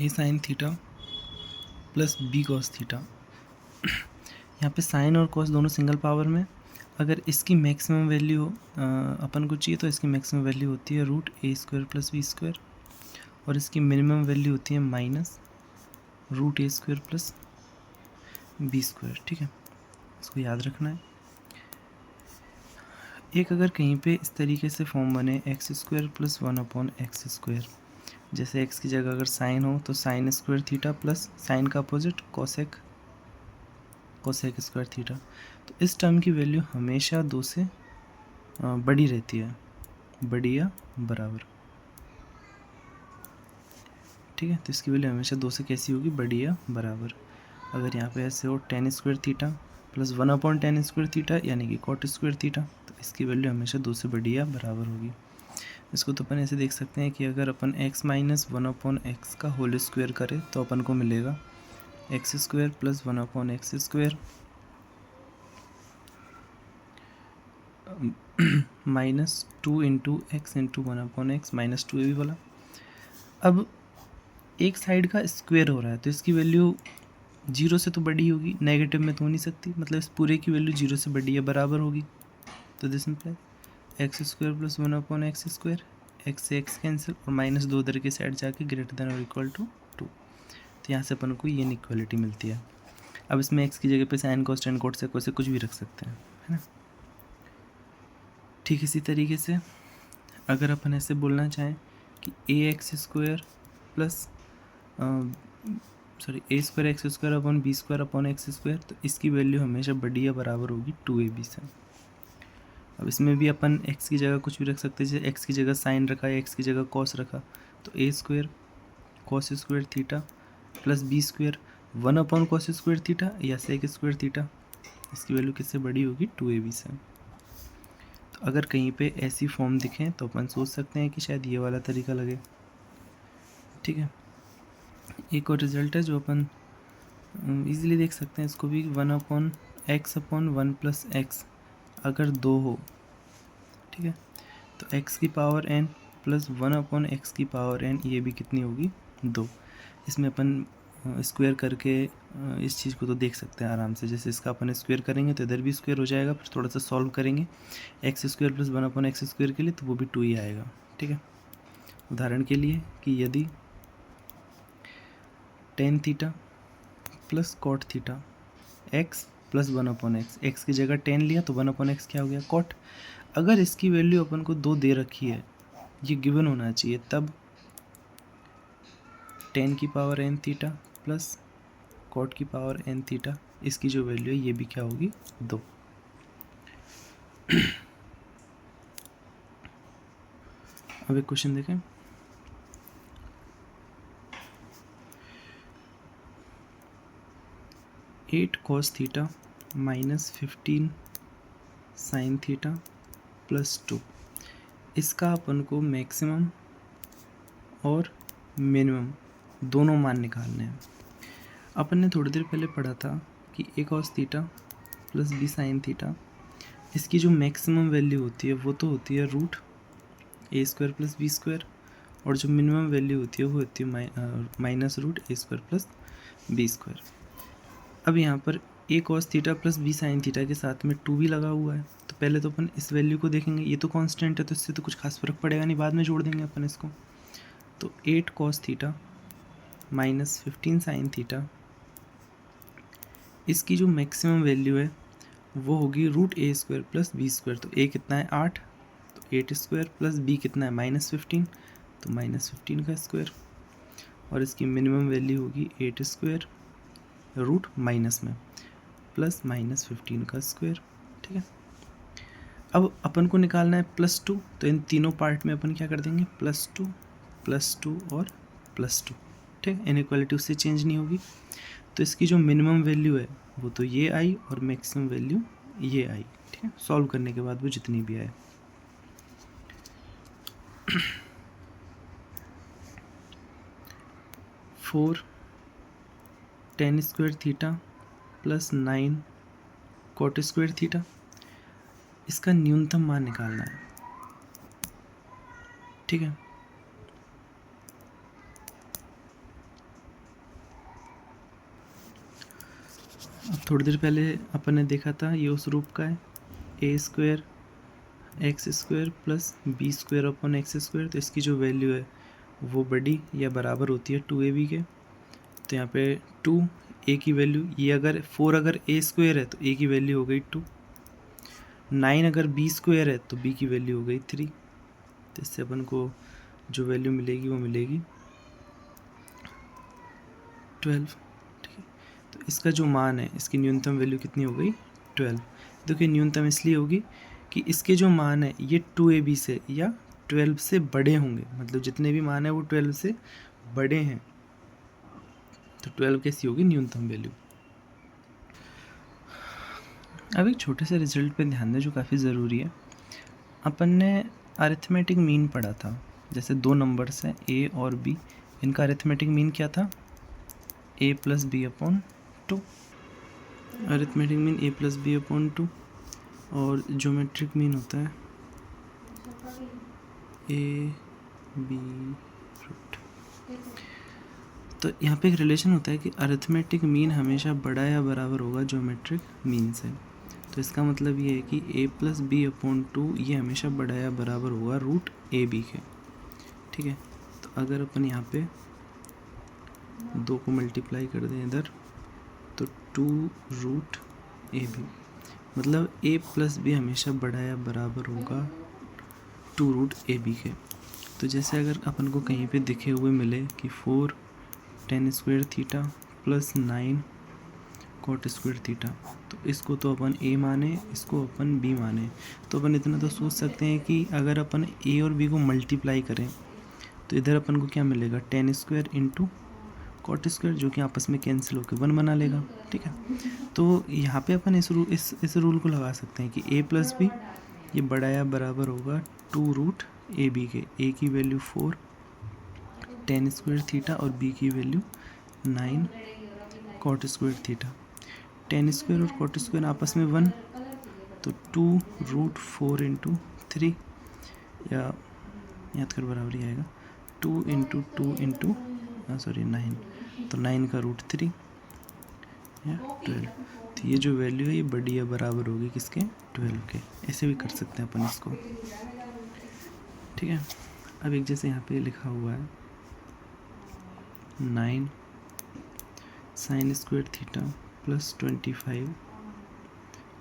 ए sine theta plus b cos theta. यहाँ पे sign और कॉस दोनों सिंगल पावर में, अगर इसकी मैक्सिमम वैल्यू अपन को चाहिए तो इसकी मैक्सिमम वैल्यू होती है root a square plus b square, और इसकी मिनिमम वैल्यू होती है minus root a square plus b square. ठीक है, इसको याद रखना है। एक अगर कहीं पे इस तरीके से फॉर्म बने x square plus 1/x square, जैसे x की जगह अगर साइन हो तो sine square theta plus sign का अपोजिट कोसेक स्क्वायर थीटा, तो इस टर्म की वैल्यू हमेशा 2 से बड़ी रहती है, बड़ी या बराबर। ठीक है, तो इसकी वैल्यू हमेशा 2 से कैसी होगी, बड़ी या बराबर। अगर यहाँ पे ऐसे हो ten square theta plus 1/tan square theta यानी कि कॉट स्क्वायर थीटा, तो इसकी वैल्यू हमेशा 2 से बड़ी या बराबर होगी। इसको तो अपन ऐसे देख सकते हैं कि अगर अपन x माइनस 1/x का होल स्क्वायर करें तो अपन को मिलेगा x square plus 1/x square minus 2 into x into 1/x minus 2 भी बोला। अब एक साइड का स्क्वायर हो रहा है तो इसकी वैल्यू 0 से तो बड़ी होगी, नेगेटिव में तो हो नहीं सकती, मतलब इस पूरे की वैल्यू 0 से बड़ी या बराबर होगी। तो this imply x square plus 1/x square, x से एक्स कैंसिल और माइनस 2 उधर के साइड जाके ग्रेटर देन और इक्वल टू 2, तो यहाँ से अपन को ये इक्वालिटी मिलती है। अब इसमें एक्स की जगह पे साइन कोस टेन कोट से कुछ भी रख सकते हैं, है ना। ठीक इसी तरीके से अगर अपन ऐसे बोलना चाहें कि a x square plus a square x square upon b square upon x square, तो इसकी वैल्यू हमेशा बड़ी या बराबर होगी 2ab से। अब इसमें भी अपन x की जगह कुछ भी रख सकते हैं, जैसे x की जगह साइन रखा या x की जगह कॉस रखा, तो a square cos square theta plus b square 1/cos square theta या सेक स्क्वायर थीटा, इसकी वैल्यू किससे बड़ी होगी 2ab से। तो अगर कहीं पे ऐसी फॉर्म दिखें तो अपन सोच सकते हैं कि शायद ये वाला तरीका लगे। ठीक है, एक और रिजल्ट है जो अपन इजीली देख सकते हैं, इसको भी 1/x/1 + x अगर 2 हो, ठीक है, तो x की पावर n प्लस 1/x की पावर n, ये भी कितनी होगी 2। इसमें अपन स्क्वायर करके इस चीज़ को तो देख सकते हैं आराम से, जैसे इसका अपन स्क्वायर करेंगे तो इधर भी स्क्वायर हो जाएगा, फिर थोड़ा सा सॉल्व करेंगे x square plus 1/x square के लिए तो वो भी 2 ही आएगा। ठीक है, उदाहरण के लिए कि यदि tan theta plus cot theta x plus 1/x, x की जगह 10 लिया तो 1/x क्या हो गया कॉट। अगर इसकी वैल्यू अपन को 2 दे रखी है, ये गिवन होना चाहिए, तब 10 की power n theta plus cot की पावर n थीटा, इसकी जो वैल्यू है ये भी क्या होगी 2। अब एक क्वेश्चन देखें, eight cos theta minus 15 sine theta plus 2, इसका अपन को मैक्सिमम और मिनिमम दोनों मान निकालने हैं। अपन ने थोड़ी देर पहले पढ़ा था कि a cos theta plus b sine theta, इसकी जो मैक्सिमम वैल्यू होती है वो तो होती है root a square plus b square, और जो मिनिमम वैल्यू होती है वो होती है minus root a square plus b square. अब यहाँ पर a cos theta plus b sine theta के साथ में 2 भी लगा हुआ है, तो पहले तो अपन इस वैल्यू को देखेंगे, ये तो कांस्टेंट है तो इससे तो कुछ खास फर्क पड़ेगा नहीं, बाद में जोड़ देंगे अपन इसको। तो 8 cos theta minus 15 sine theta, इसकी जो मैक्सिमम वैल्यू है वो होगी root a square plus b square, तो ए कितना है 8, तो 8 स्क्वायर प्लस बी कितना है -15, तो -15 का स्क्वायर, और इसकी मिनिमम वैल्यू होगी 8 स्क्वायर रूट माइनस में प्लस -15 का स्क्वायर। ठीक है, अब अपन को निकालना है +2, तो इन तीनों पार्ट में अपन क्या कर देंगे +2 और +2। ठीक है, इनइक्वालिटी उससे चेंज नहीं होगी, तो इसकी जो मिनिमम वैल्यू है वो तो ये आई और मैक्सिमम वैल्यू ये आई। ठीक है, सॉल्व करने के बाद वो जितनी भी आए। 4 tan square theta plus 9 cot square theta, इसका न्यूनतम मान निकालना है। ठीक है, थोड़ी देर पहले अपन ने देखा था ये उस रूप का है, a square x square plus b square upon x square. तो इसकी जो वैल्यू है वो बड़ी या बराबर होती है 2ab के। तो यहाँ पे 2 ए की वैल्यू, ये अगर 4 अगर ए स्क्वायर है तो ए की वैल्यू हो गई 2, 9 अगर बी स्क्वायर है तो बी की वैल्यू हो गई 3। तो इससे अपन को जो वैल्यू मिलेगी वो मिलेगी 12। ठीक है, तो इसका जो मान है, इसकी न्यूनतम वैल्यू कितनी हो गई 12। देखिए न्यूनतम इसलिए होगी कि इसके जो मान है ये 2ab से या 12 से बड़े होंगे, मतलब जितने भी मान है वो 12 से बड़े हैं, तो 12 कैसी होगी न्यूनतम वैल्यू। अब एक छोटे से रिजल्ट पे ध्यान दें जो काफ़ी ज़रूरी है। अपन ने अरिथमेटिक मीन पढ़ा था, जैसे दो नंबर्स हैं ए और बी, इनका अरिथमेटिक मीन क्या था, a plus B upon 2। Arithmetic mean a plus B upon 2 और ज्योमेट्रिक मीन होता है a b रूट। तो यहाँ पे एक रिलेशन होता है कि अरिथमेटिक मीन हमेशा बड़ा या बराबर होगा ज्योमेट्रिक मीन से। तो इसका मतलब ये है कि a प्लस बी अपॉन 2 ये हमेशा बड़ा या बराबर होगा रूट ए बी के। ठीक है, तो अगर अपन यहाँ पे 2 को मल्टीप्लाई कर दें इधर, तो 2 रूट ए बी, मतलब a प्लस बी हमेशा बड़ा या बराबर होगा 2 रूट ए बी के। तो जैसे अगर अपन को कहीं पे दिखे हुए मिले कि 4 tan square theta plus 9 cot square theta, तो इसको तो अपन a माने, इसको अपन b माने। तो अपन इतना तो सोच सकते हैं कि अगर अपन a और b को मल्टीप्लाई करें तो इधर अपन को क्या मिलेगा, tan square into cot square, जो कि आपस में कैंसिल होकर 1 बना लेगा। ठीक है, तो यहाँ पे अपन इस रूल को लगा सकते हैं कि a प्लस बी ये बड़ा या बराबर होगा 2 रूट ए बी के। a की वैल्यू 4 tan स्क्वायर थीटा और b की value 9 cot square theta. tan square और कॉट स्क्वायर आपस में 1, तो 2 रूट 4 इंटू 3, या याद कर बराबर ही आएगा 2 इंटू 2 इंटू 9, तो 9 का रूट 3 या 12। तो ये जो वैल्यू है ये बड़ी या बराबर होगी किसके, 12 के। ऐसे भी कर सकते हैं अपन इसको। ठीक है, अब एक जैसे यहाँ पे लिखा हुआ है 9 sine square theta plus 25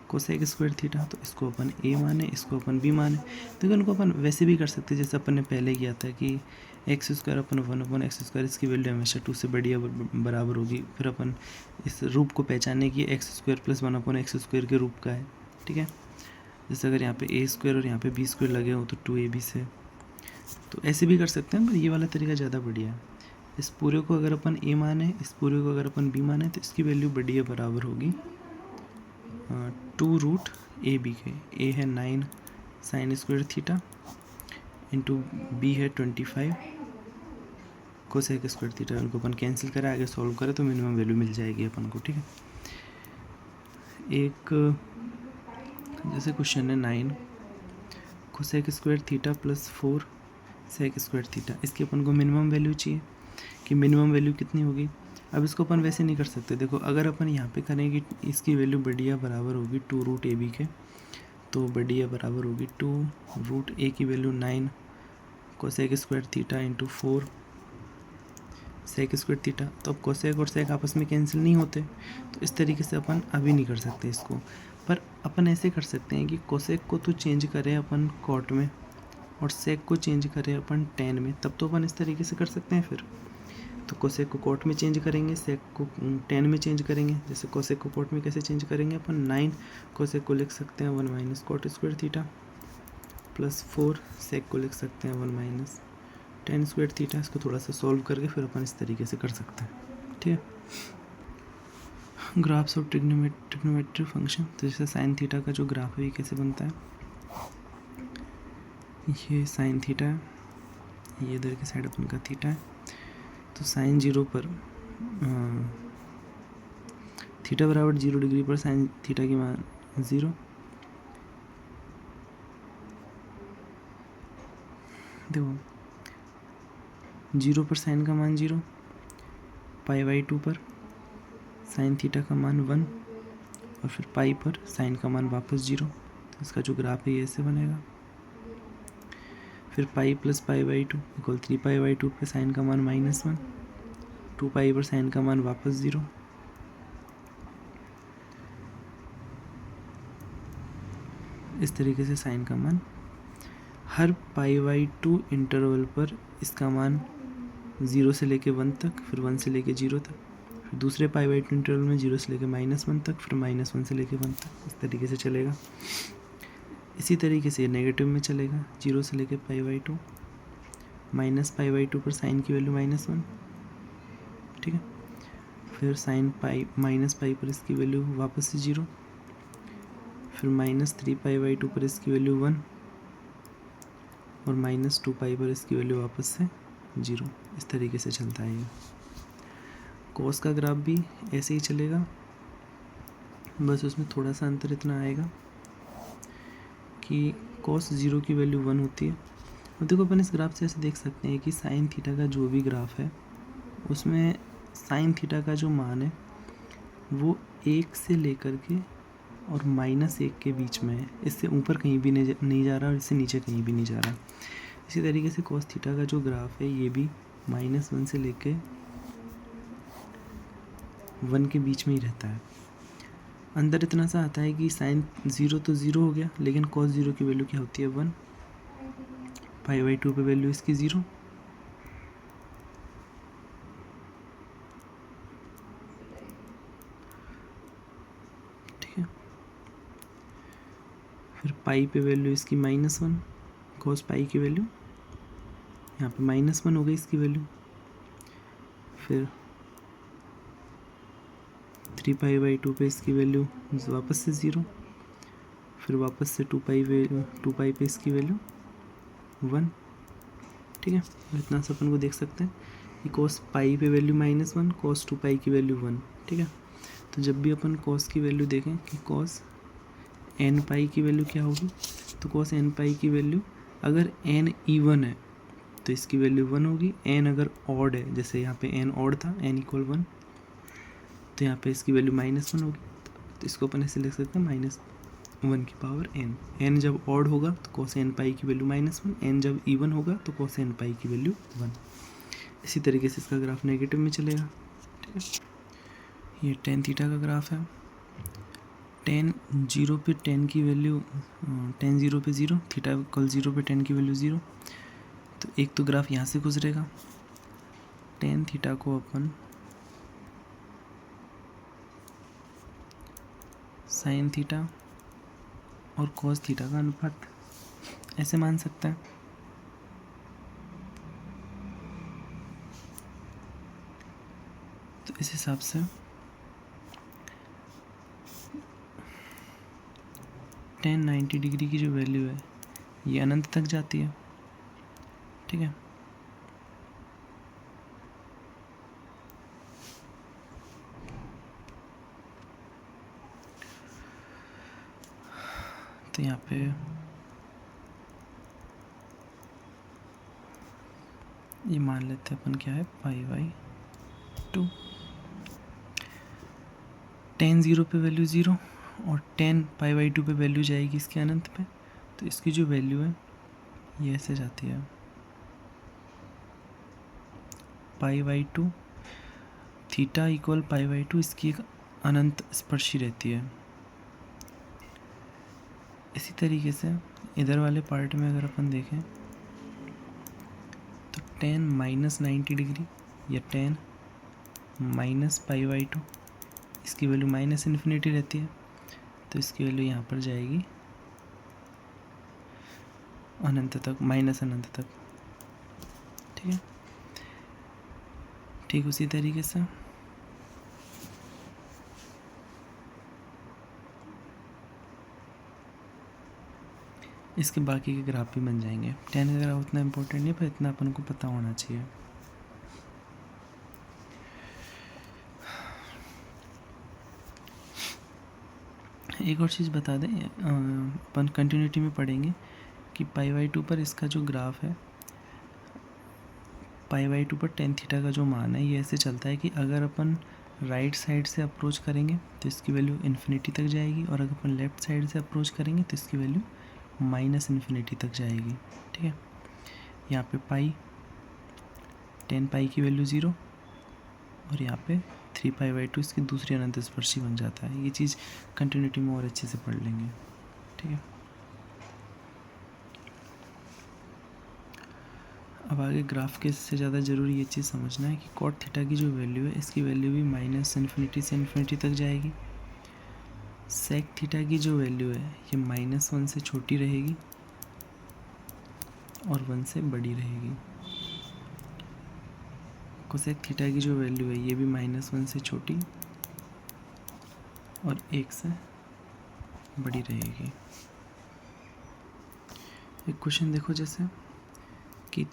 cosec square theta. तो इसको अपन a माने, इसको अपन b माने। तो इनको अपन वैसे भी कर सकते हैं जैसे अपन ने पहले किया था कि x square upon 1 upon x square, इसकी वैल्यू हमेशा 2 से बड़ी या बराबर होगी। फिर अपन इस रूप को पहचाने की x square plus 1 upon x square के रूप का है। ठीक है, जैसे अगर यहाँ पे a स्क्वायर और यहाँ पे b स्क्वायर लगे हो तो 2ab से, तो ऐसे भी कर सकते हैं, पर ये वाला तरीका ज़्यादा बढ़िया है। इस पूरे को अगर अपन a माने, इस पूरे को अगर अपन b माने, तो इसकी वैल्यू बड़ी या बराबर होगी 2 रूट ए बी के। a है 9 sine square theta into b है 25 कोसेक स्क्वायर थीटा। उनको अपन कैंसिल करें, आगे सॉल्व करें तो मिनिमम वैल्यू मिल जाएगी अपन को। ठीक है, एक जैसे क्वेश्चन है 9 cosec square theta plus 4 sec square theta. इसकी अपन को मिनिमम वैल्यू चाहिए कि मिनिमम वैल्यू कितनी होगी। अब इसको अपन वैसे नहीं कर सकते। देखो अगर अपन यहाँ पे करें कि इसकी वैल्यू बड़ी या बराबर होगी 2 रूट ए बी के, तो बड़ी या बराबर होगी 2 रूट ए की value 9 cosec square theta into 4 sec square theta. तो अब कोसेक और सेक आपस में कैंसिल नहीं होते, तो इस तरीके से अपन अभी नहीं कर सकते इसको। पर अपन ऐसे कर सकते हैं कि कोसेक को तो चेंज करें अपन कॉट में और सेक को चेंज करें अपन टेन में, तब तो अपन इस तरीके से कर सकते हैं। फिर तो कोसेक को कॉट में चेंज करेंगे, सेक को टेन में चेंज करेंगे। जैसे कोसेक को कॉट में कैसे चेंज करेंगे अपन, 9 कोसेक को लिख सकते हैं 1 minus cot square theta plus 4 sec को लिख सकते हैं 1 माइनस टेन स्क्वायर थीटा। इसको थोड़ा सा सॉल्व करके फिर अपन इस तरीके से कर सकते हैं। ठीक है, ग्राफ्स ऑफ ट्रिग्नोमेट्रिक फंक्शन। तो जैसे साइन थीटा का जो ग्राफ है ये कैसे बनता है, ये साइन थीटा है, ये इधर की साइड अपन का थीटा है। तो साइन 0 पर थीटा बराबर 0 डिग्री पर साइन थीटा की मान 0। देखो 0 पर साइन का मान 0, पाई/2 पर साइन थीटा का मान 1 और फिर पाई पर साइन का मान वापस 0। तो इसका जो ग्राफ है ये ऐसे बनेगा। फिर pi plus pi by 2 equal 3 pi by 2 पे साइन का मान -1, 2 पाई पर साइन का मान वापस 0। इस तरीके से साइन का मान हर पाई बाई 2 इंटरवल पर इसका मान 0 से लेके 1 तक, फिर 1 से लेके 0 तक, फिर दूसरे पाई बाई 2 इंटरवल में 0 से लेके -1 तक, फिर -1 से लेके 1 तक। इस तरीके से चलेगा। इसी तरीके से नेगेटिव में चलेगा, 0 से लेके pi by 2, minus pi by 2 पर साइन की वैल्यू -1, ठीक है। फिर साइन पाई माइनस पाई पर इसकी वैल्यू वापस से 0, फिर -3 पाई बाई 2 पर इसकी वैल्यू 1 और -2 पाई पर इसकी वैल्यू वापस से 0। इस तरीके से चलता है ये। कॉस का ग्राफ भी ऐसे ही चलेगा, बस उसमें थोड़ा सा अंतर इतना आएगा कि कॉस 0 की वैल्यू 1 होती है। अब देखो अपन इस ग्राफ से ऐसे देख सकते हैं कि साइन थीटा का जो भी ग्राफ है उसमें साइन थीटा का जो मान है वो 1 से लेकर के और -1 के बीच में है। इससे ऊपर कहीं भी नहीं जा रहा और इससे नीचे कहीं भी नहीं जा रहा। इसी तरीके से कॉस थीटा का जो ग्राफ है ये भी -1 से लेके 1 के बीच में ही रहता है। अंदर इतना सा आता है कि साइन 0 तो 0 हो गया, लेकिन कॉस 0 की वैल्यू क्या होती है 1, पाई बाई 2 पे वैल्यू इसकी 0, ठीक है। फिर पाई पे वैल्यू इसकी -1, कॉस पाई की वैल्यू यहाँ पे -1 हो गई इसकी वैल्यू। फिर 3 पाई बाई 2 पे इसकी वैल्यू वापस से 0, फिर वापस से 2 पाई पे इसकी वैल्यू 1, ठीक है। इतना सा अपन को देख सकते हैं कि कॉस पाई पे वैल्यू -1, कॉस 2 पाई की वैल्यू 1, ठीक है। तो जब भी अपन कॉस की वैल्यू देखें कि कॉस n पाई की वैल्यू क्या होगी, तो कॉस n पाई की वैल्यू अगर n इवन है तो इसकी वैल्यू 1 होगी। n अगर ऑड है, जैसे यहाँ पे n ऑड था, n = 1, तो यहाँ पे इसकी वैल्यू -1 होगी। तो इसको अपन ऐसे लिख सकते हैं -1 की पावर n। n जब ऑड होगा तो कॉस n पाई की वैल्यू -1, n जब इवन होगा तो कॉस n पाई की वैल्यू 1। इसी तरीके से इसका ग्राफ नेगेटिव में चलेगा, ठीक है। ये tan थीटा का ग्राफ है। tan 0 पे tan की वैल्यू tan 0 पे 0, थीटा = 0 पे tan की वैल्यू 0। तो एक तो ग्राफ यहाँ से गुजरेगा। tan थीटा को अपन साइन थीटा और कॉस थीटा का अनुपात ऐसे मान सकते हैं। तो इस हिसाब से tan 90 डिग्री की जो वैल्यू है ये अनंत तक जाती है, ठीक है। तो यहाँ पे ये मान लेते हैं अपन क्या है पाई बाई 2। tan 0 पे वैल्यू 0 और tan पाई बाई 2 पे वैल्यू जाएगी इसके अनंत पे। तो इसकी जो वैल्यू है ये ऐसे जाती है pi by 2 theta = pi by 2, इसकी एक अनंत स्पर्शी रहती है। इसी तरीके से इधर वाले पार्ट में अगर अपन देखें तो tan -90 डिग्री या tan -पाई बाई 2, इसकी वैल्यू -∞ रहती है। तो इसकी वैल्यू यहाँ पर जाएगी अनंत तक, अनंत तक, ठीक है। ठीक उसी तरीके से इसके बाकी के ग्राफ भी बन जाएंगे। tan का ग्राफ उतना इम्पोर्टेंट नहीं, पर इतना अपन को पता होना चाहिए। एक और चीज़ बता दें, अपन कंटिन्यूटी में पढ़ेंगे कि पाई बाई 2 पर इसका जो ग्राफ है, पाई बाई 2 पर tan थीटा का जो मान है ये ऐसे चलता है कि अगर अपन राइट साइड से अप्रोच करेंगे तो इसकी वैल्यू इन्फिनिटी तक जाएगी, और अगर अपन लेफ़्ट साइड से अप्रोच करेंगे तो इसकी वैल्यू माइनस इन्फिनिटी तक जाएगी। ठीक है, यहाँ पे पाई 10 पाई की वैल्यू 0, और यहाँ पे 3π/2 इसकी दूसरी अनंत स्पर्शी बन जाता है। ये चीज़ कंटिन्यूटी में और अच्छे से पढ़ लेंगे। ठीक है, अब आगे ग्राफ के से ज़्यादा ज़रूरी ये चीज़ समझना है कि कॉट थीटा की जो वैल्यू है इसकी वैल्यू भी माइनस इन्फिनिटी से इन्फिनिटी तक जाएगी। सेक थीटा की जो वैल्यू है ये -1 से छोटी रहेगी और 1 से बड़ी रहेगी। कोसेक थीटा की जो वैल्यू है ये भी -1 से छोटी और 1 से बड़ी रहेगी। एक क्वेश्चन देखो जैसे कि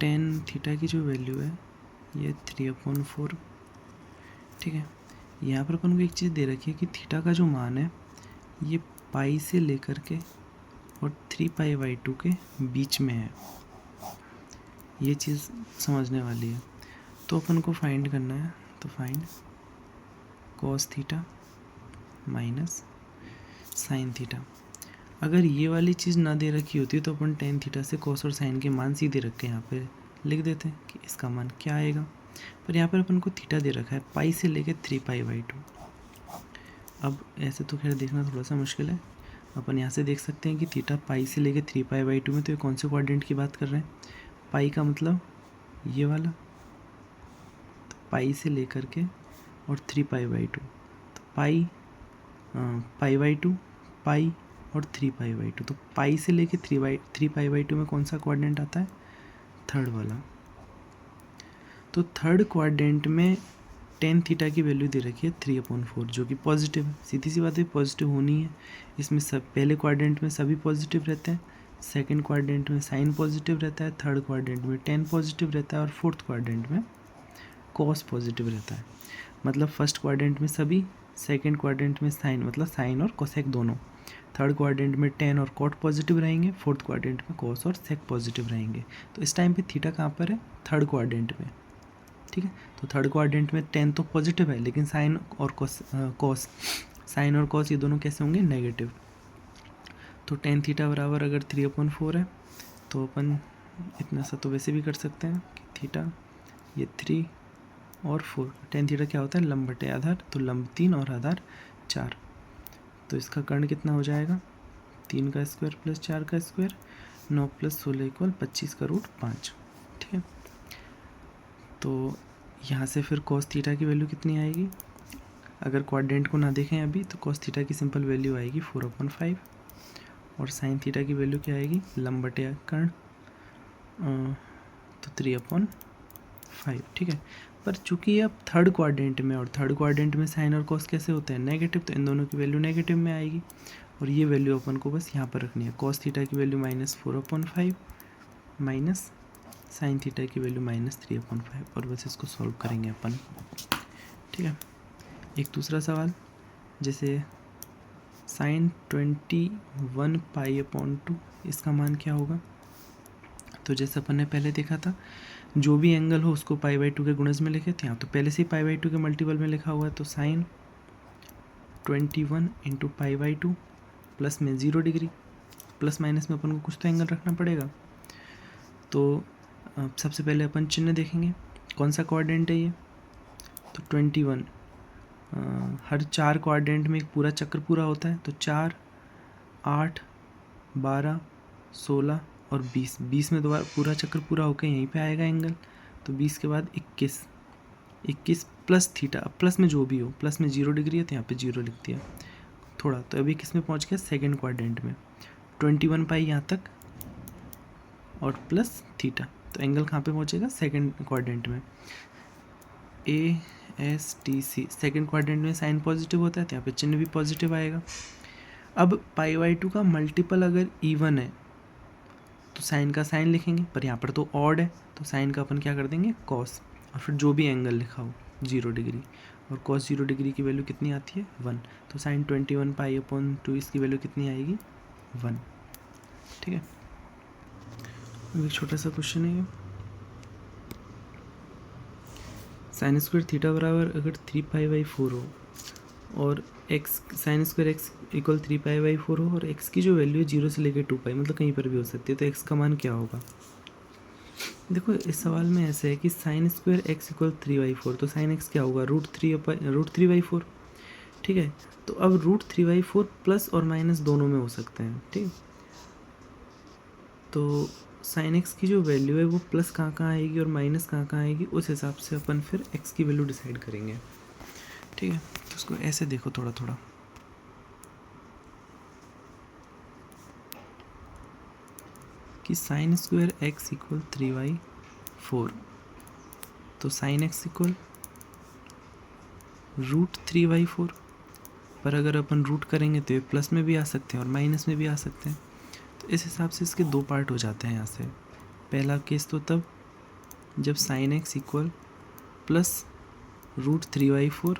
tan थीटा की जो वैल्यू है ये 3/4। ठीक है, यहाँ पर अपन को एक चीज़ दे रखी है कि थीटा का जो मान है ये पाई से लेकर के और 3π/2 के बीच में है। ये चीज़ समझने वाली है। तो अपन को फाइंड करना है, तो find cos theta minus sine theta. अगर ये वाली चीज़ ना दे रखी होती तो अपन tan थीटा से cos और साइन के मान सीधे रख के यहाँ पे लिख देते हैं कि इसका मान क्या आएगा। पर यहाँ पर अपन को थीटा दे रखा है पाई से लेके 3π/2। अब ऐसे तो खैर देखना थोड़ा सा मुश्किल है। अपन यहाँ से देख सकते हैं कि थीटा पाई से लेके 3π/2 में, तो ये कौन से क्वाड्रेंट की बात कर रहे हैं। पाई का मतलब ये वाला, तो पाई से लेकर के और 3π/2, तो π/2 पाई और 3π/2, तो पाई से लेके 3π/2 में कौन सा क्वाड्रेंट आता है, थर्ड वाला। तो थर्ड क्वाड्रेंट में tan थीटा की वैल्यू दे रखी है 3/4, जो कि पॉजिटिव है। सीधी सी बात है, पॉजिटिव होनी है। इसमें सब पहले क्वाड्रेंट में सभी पॉजिटिव रहते हैं, सेकंड क्वाड्रेंट में साइन पॉजिटिव रहता है, थर्ड क्वाड्रेंट में tan पॉजिटिव रहता है और फोर्थ क्वाड्रेंट में cos पॉजिटिव रहता है। मतलब फर्स्ट क्वाड्रेंट में सभी, सेकंड क्वाड्रेंट में साइन मतलब साइन और कोसेक दोनों, थर्ड क्वाड्रेंट में tan और cot पॉजिटिव रहेंगे, फोर्थ क्वाड्रेंट में cos और sec पॉजिटिव रहेंगे। तो इस टाइम पे थीटा कहाँ पर है, थर्ड क्वाड्रेंट में। ठीक है, तो थर्ड क्वाड्रेंट में tan तो पॉजिटिव है, लेकिन साइन और cos साइन और cos ये दोनों कैसे होंगे, नेगेटिव। तो tan थीटा बराबर अगर 3/4 है तो अपन इतना सा तो वैसे भी कर सकते हैं कि थीटा ये 3 और 4, tan थीटा क्या होता है, लंब बटे आधार, तो लंब 3 और आधार 4। तो इसका कर्ण कितना हो जाएगा, 3 का स्क्वायर प्लस 4 का स्क्वायर, 9 + 16 = 25 का रूट 5। ठीक है, तो यहाँ से फिर cos थीटा की वैल्यू कितनी आएगी, अगर क्वाड्रेंट को ना देखें अभी तो cos थीटा की सिंपल वैल्यू आएगी 4/5, और साइन थीटा की वैल्यू क्या आएगी, लंब बटे कर्ण, तो 3/5। ठीक है, पर चूंकि ये अब थर्ड क्वाड्रेंट में, और थर्ड क्वाड्रेंट में साइन और cos कैसे होते हैं, नेगेटिव, तो इन दोनों की वैल्यू नेगेटिव में आएगी, और ये वैल्यू अपन को बस यहाँ पर रखनी है। cos थीटा की वैल्यू -4/5 माइनस साइन थीटा की वैल्यू -3/5, और बस इसको सॉल्व करेंगे अपन। ठीक है, एक दूसरा सवाल, जैसे साइन 21π/2 इसका मान क्या होगा। तो जैसे अपन ने पहले देखा था, जो भी एंगल हो उसको π/2 के गुणज में लिखे थे, यहाँ तो पहले से ही π/2 के मल्टीपल में लिखा हुआ है, तो साइन 21 × π/2 प्लस में 0 डिग्री, प्लस माइनस में अपन को कुछ तो एंगल रखना पड़ेगा। तो सबसे पहले अपन चिन्ह देखेंगे, कौन सा क्वाड्रेंट है ये, तो 21, हर 4 क्वाड्रेंट में एक पूरा चक्र पूरा होता है, तो 4, 8, 12, 16 और 20 में दोबारा पूरा चक्र पूरा होकर यहीं पे आएगा एंगल, तो 20 के बाद 21 प्लस थीटा, अब प्लस में जो भी हो, प्लस में 0 डिग्री है तो यहाँ पे 0 लिख दिया थोड़ा, तो अभी किस में पहुँच गया, सेकंड क्वाड्रेंट में, 21π यहाँ तक और प्लस थीटा, तो एंगल कहाँ पे पहुँचेगा, सेकंड क्वाड्रेंट में। ASTC सेकंड क्वाड्रेंट में साइन पॉजिटिव होता है, तो यहाँ पे चिन्ह भी पॉजिटिव आएगा। अब π/2 का मल्टीपल अगर इवन है तो साइन का साइन लिखेंगे, पर यहाँ पर तो ऑड है, तो साइन का अपन क्या कर देंगे, कॉस, और फिर जो भी एंगल लिखा हो 0 डिग्री, और cos 0 डिग्री की वैल्यू कितनी आती है, 1, तो साइन 21π/2 इसकी वैल्यू कितनी आएगी, 1। ठीक है, एक छोटा सा क्वेश्चन है ये, साइन स्क्वायर थीटा बराबर अगर 3π/4 हो और x sine square x equal 3π/4 हो और एक्स की जो वैल्यू है 0 से लेकर 2π मतलब कहीं पर भी हो सकती है, तो एक्स का मान क्या होगा? देखो इस सवाल में ऐसे है कि साइन स्क्वायर एक्स इक्वल 3/4, तो साइन एक्स क्या होगा? √3/4। ठीक है, तो अब √3/4 प्लस और माइनस दोनों में हो सकते हैं। ठीक, तो साइन एक्स की जो वैल्यू है वो प्लस कहाँ कहाँ आएगी और माइनस कहाँ कहाँ आएगी, उस हिसाब से अपन फिर एक्स की वैल्यू डिसाइड करेंगे। ठीक है, तो उसको ऐसे देखो थोड़ा थोड़ा। कि साइन स्क्वायर एक्स इक्वल 3/4, तो साइन एक्स इक्वल √3/4, पर अगर अपन रूट करेंगे तो ये प्लस में भी आ सकते हैं और माइनस में भी आ सकते हैं। तो इस हिसाब से इसके दो पार्ट हो जाते हैं यहाँ से। पहला केस तो तब जब साइन एक्स इक्वल प्लस √3/4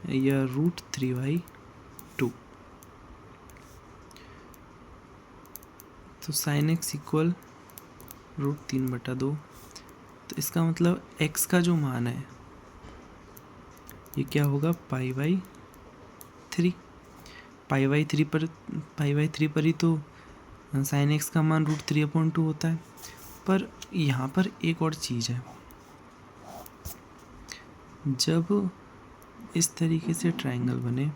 या √3/2, तो साइन एक्स इक्वल √3/2, तो इसका मतलब x का जो मान है ये क्या होगा? π/3। π/3 पर ही तो साइन एक्स का मान √3/2 होता है। पर यहाँ पर एक और चीज़ है, जब इस तरीके से ट्रायंगल बने,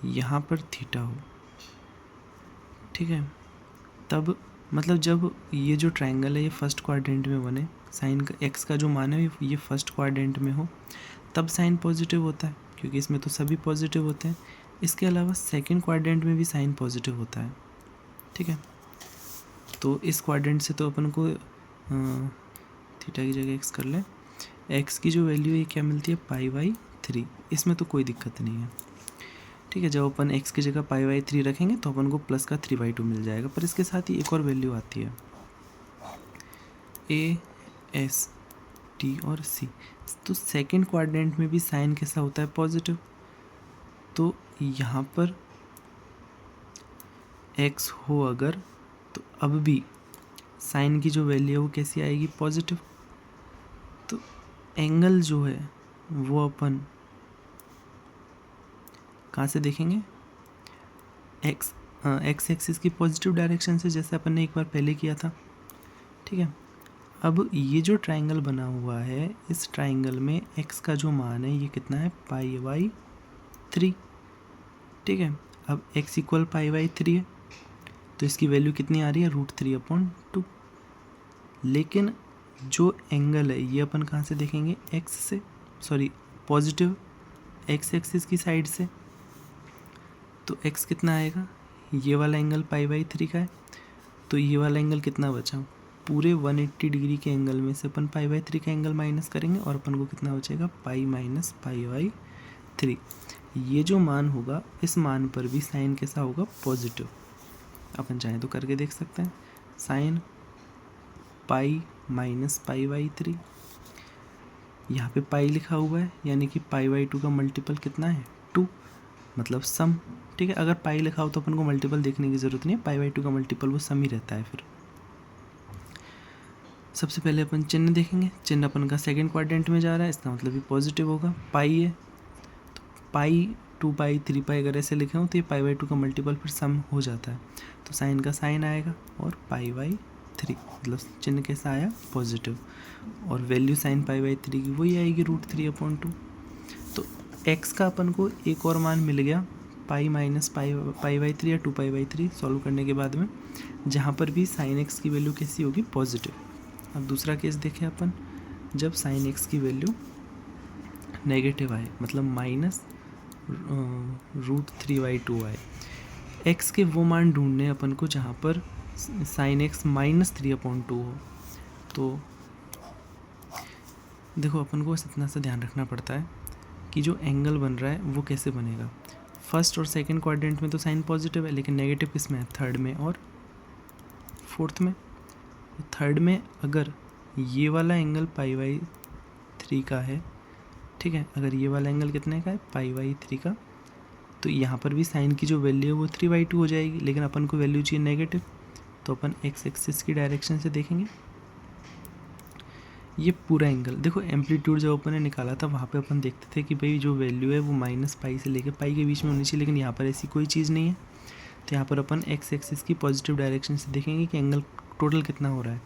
यहाँ पर थीटा हो, ठीक है, तब मतलब जब ये जो ट्रायंगल है ये फर्स्ट क्वाड्रेंट में बने, साइन का एक्स का जो मान है ये फर्स्ट क्वाड्रेंट में हो, तब साइन पॉजिटिव होता है, क्योंकि इसमें तो सभी पॉजिटिव होते हैं। इसके अलावा सेकंड क्वाड्रेंट में भी साइन पॉजिटिव होता है। ठीक है, तो इस क्वाड्रेंट से तो अपन को थीटा की जगह एक्स कर ले, एक्स की जो वैल्यू है क्या मिलती है? π/3। इसमें तो कोई दिक्कत नहीं है। ठीक है, जब अपन एक्स की जगह π/3 रखेंगे तो अपन को प्लस का 3/2 मिल जाएगा। पर इसके साथ ही एक और वैल्यू आती है, ए, एस, टी और सी। तो सेकंड क्वाड्रेंट में भी साइन कैसा होता है? पॉजिटिव। तो यहाँ पर एक्स हो अगर, तो अब भी साइन की जो वैल्यू है वो कैसी आएगी? पॉजिटिव। तो एंगल जो है वो अपन कहाँ से देखेंगे? एक्स एक्सिस की पॉजिटिव डायरेक्शन से, जैसे अपन ने एक बार पहले किया था। ठीक है, अब ये जो ट्रायंगल बना हुआ है, इस ट्रायंगल में एक्स का जो मान है ये कितना है? π/3। ठीक है, अब x इक्वल π/3 है, तो इसकी वैल्यू कितनी आ रही है? √3/2। लेकिन जो एंगल है ये अपन कहाँ से देखेंगे? एक्स से, सॉरी पॉजिटिव एक्स एक्सिस की साइड से। तो x कितना आएगा? ये वाला एंगल π/3 का है, तो ये वाला एंगल कितना बचा? पूरे 180 डिग्री के एंगल में से अपन π/3 का एंगल माइनस करेंगे और अपन को कितना बचेगा? π - π/3। ये जो मान होगा, इस मान पर भी साइन कैसा होगा? पॉजिटिव। अपन चाहें तो करके देख सकते हैं। साइन π - π/3, यहाँ पे पाई लिखा हुआ है, यानी कि π/2 का मल्टीपल कितना है? 2, मतलब सम। ठीक है, अगर पाई लिखा हो तो अपन को मल्टीपल देखने की ज़रूरत नहीं है, π/2 का मल्टीपल वो सम ही रहता है। फिर सबसे पहले अपन चिन्ह देखेंगे। चिन्ह अपन का सेकंड क्वाड्रेंट में जा रहा है, इसका मतलब भी पॉजिटिव होगा। पाई है तो पाई 2π 3π अगर ऐसे लिखे हो तो ये π/2 का मल्टीपल फिर सम हो जाता है, तो साइन का साइन आएगा और π/3, मतलब चिन्ह कैसा आया? पॉजिटिव। और वैल्यू साइन π/3 की वही आएगी √3/2। तो x का अपन को एक और मान मिल गया, π - π/3 या 2π/3 सॉल्व करने के बाद में, जहाँ पर भी साइन एक्स की वैल्यू कैसी होगी? पॉजिटिव। अब दूसरा केस देखें अपन, जब साइन एक्स की वैल्यू नेगेटिव आए, मतलब माइनस √3/2 आए। एक्स के वो मान ढूंढने अपन को जहाँ पर साइन एक्स -3/2 हो। तो देखो अपन को बस इतना सा ध्यान रखना पड़ता है कि जो एंगल बन रहा है वो कैसे बनेगा। फर्स्ट और सेकंड क्वाड्रेंट में तो साइन पॉजिटिव है, लेकिन नेगेटिव किस में है? थर्ड में और फोर्थ में। थर्ड में अगर ये वाला एंगल π/3 का है, ठीक है, अगर ये वाला एंगल कितने का है? π/3 का, तो यहाँ पर भी साइन की जो वैल्यू है वो 3/2 हो जाएगी, लेकिन अपन को वैल्यू चाहिए नेगेटिव, तो अपन एक्स एक्सिस की डायरेक्शन से देखेंगे। ये पूरा एंगल देखो, एम्पलीट्यूड जब अपन ने निकाला था वहाँ पे अपन देखते थे कि भाई जो वैल्यू है वो माइनस पाई से लेकर पाई के बीच में होनी चाहिए, लेकिन यहाँ पर ऐसी कोई चीज़ नहीं है। तो यहाँ पर अपन एक्स एक्सिस की पॉजिटिव डायरेक्शन से देखेंगे कि एंगल टोटल कितना हो रहा है।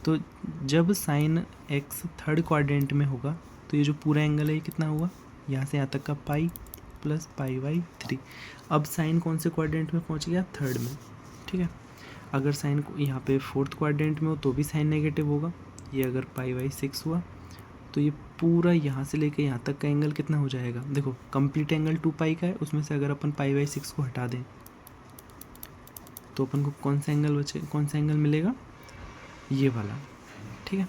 तो जब साइन एक्स थर्ड क्वाड्रेंट में होगा तो ये जो पूरा एंगल है ये कितना हुआ, यहाँ से यहाँ तक का पाई प्लस पाई बाई 3। अब साइन कौन से क्वाड्रेंट में पहुँच गया, थर्ड में। ठीक है, अगर साइन यहाँ पे फोर्थ क्वाड्रेंट में हो तो भी साइन नेगेटिव होगा। ये अगर पाई बाई 6 हुआ तो ये पूरा यहाँ से लेके यहाँ तक का एंगल कितना हो जाएगा, देखो कंप्लीट एंगल 2 पाई का है, उसमें से अगर अपन पाई बाई 6 को हटा दें तो अपन को कौन सा एंगल बचे, कौन सा एंगल मिलेगा, ये वाला। ठीक है,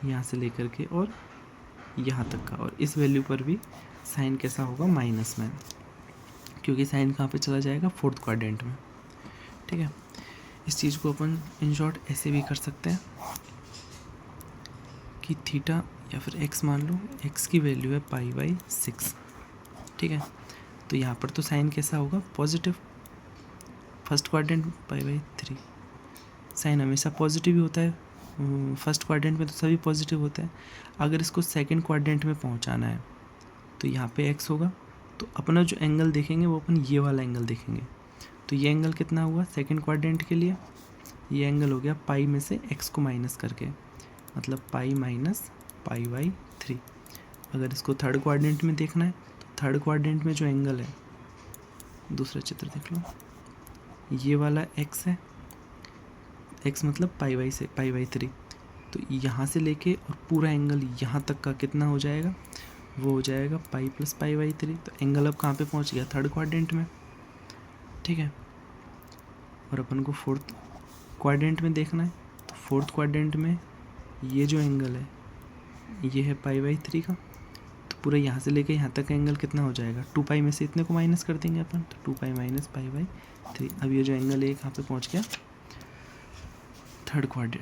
यहाँ से लेकर के और यहाँ तक का, और इस वैल्यू पर भी साइन कैसा होगा, माइनस में, क्योंकि साइन कहाँ पे चला जाएगा, फोर्थ क्वाड्रेंट में। ठीक है, इस चीज़ को अपन इन शॉर्ट ऐसे भी कर सकते हैं कि थीटा या फिर एक्स मान लो, एक्स की वैल्यू है पाई बाई 6। ठीक है, तो यहाँ पर तो साइन कैसा होगा, positive, first quadrant pi by 3। Sine हमेशा पॉजिटिव ही होता है, फर्स्ट क्वाड्रेंट में तो सभी पॉजिटिव होता है। अगर इसको सेकंड क्वाड्रेंट में पहुँचाना है तो यहाँ पे एक्स होगा, तो अपना जो एंगल देखेंगे वो अपन ये वाला एंगल देखेंगे। तो ये एंगल कितना हुआ सेकंड क्वाड्रेंट के लिए, ये एंगल हो गया पाई में से एक्स को माइनस करके, मतलब पाई माइनस पाई बाई 3। अगर इसको थर्ड क्वाड्रेंट में देखना है तो थर्ड क्वाड्रेंट में जो एंगल है, दूसरा चित्र देख लो, ये वाला एक्स है, एक्स मतलब पाई बाई 3। तो यहाँ से लेके और पूरा एंगल यहाँ तक का कितना हो जाएगा, वो हो जाएगा पाई प्लस पाई बाई 3। तो एंगल अब कहाँ पे पहुँच गया, थर्ड क्वाड्रेंट में। ठीक है, और अपन को फोर्थ क्वाड्रेंट में देखना है, तो फोर्थ क्वाड्रेंट में ये जो एंगल है ये है पाई बाई 3 का। तो पूरा यहाँ से लेके यहाँ तक का एंगल कितना हो जाएगा, 2 पाई में से इतने को माइनस कर देंगे अपन, तो 2 पाई माइनस पाई बाई 3। अब ये जो एंगल है कहाँ पे पहुँच गया,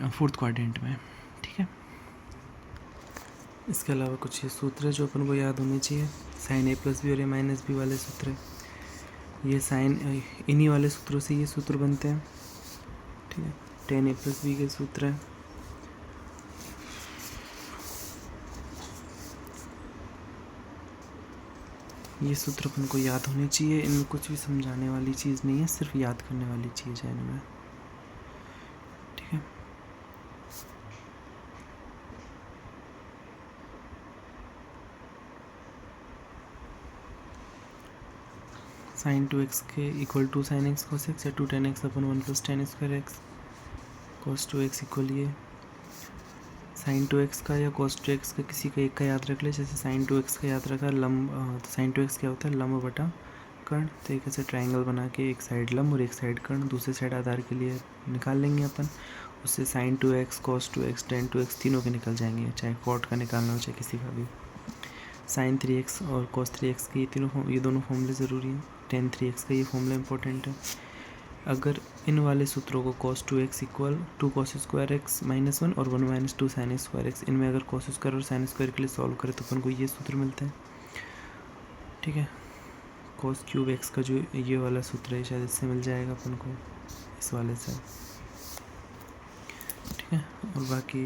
फोर्थ क्वाड्रेंट में। ठीक है, इसके अलावा कुछ ये सूत्र है जो अपन को याद होने चाहिए, साइन ए प्लस बी और ए माइनस बी वाले सूत्र है। ये साइन, इन्हीं वाले सूत्रों से ये सूत्र बनते हैं। ठीक है, टेन ए प्लस बी के सूत्र है। ये सूत्र अपन को याद होने चाहिए, इनमें कुछ भी समझाने वाली चीज़ नहीं है, सिर्फ याद करने वाली चीज़ है इनमें। ठीक है, साइन 2x के equal to sine x cos x, या 2 tan x अपन 1 plus tan square x cos 2x equal ये साइन 2x का या कोस 2x का किसी का एक का याद रख ले। जैसे साइन 2x का याद रखा लंब, तो साइन 2x क्या होता है, लंब बटा कर्ण। तो एक ऐसे ट्रायंगल बना के एक साइड लंब और एक साइड कर्ण, दूसरे साइड आधार के लिए निकाल लेंगे अपन। उससे साइन 2x कोस 2x tan 2x तीनों के निकल जाएंगे, चाहे कॉट का निकालना हो चाहे किसी का भी। साइन 3x और कोस 3x के ये दोनों फॉर्मूले ज़रूरी हैं। tan 3x का ये फॉर्मूला इंपॉर्टेंट है। अगर इन वाले सूत्रों को cos 2x equal 2 cos square x minus 1 और 1 माइनस 2 साइन स्क्वायर एक्स, इनमें अगर cos स्क्वायर और साइन स्क्वायर के लिए सॉल्व करें तो अपन को ये सूत्र मिलता है। ठीक है, cos क्यूब एक्स का जो ये वाला सूत्र है शायद इससे मिल जाएगा अपन को, इस वाले से। ठीक है, और बाकी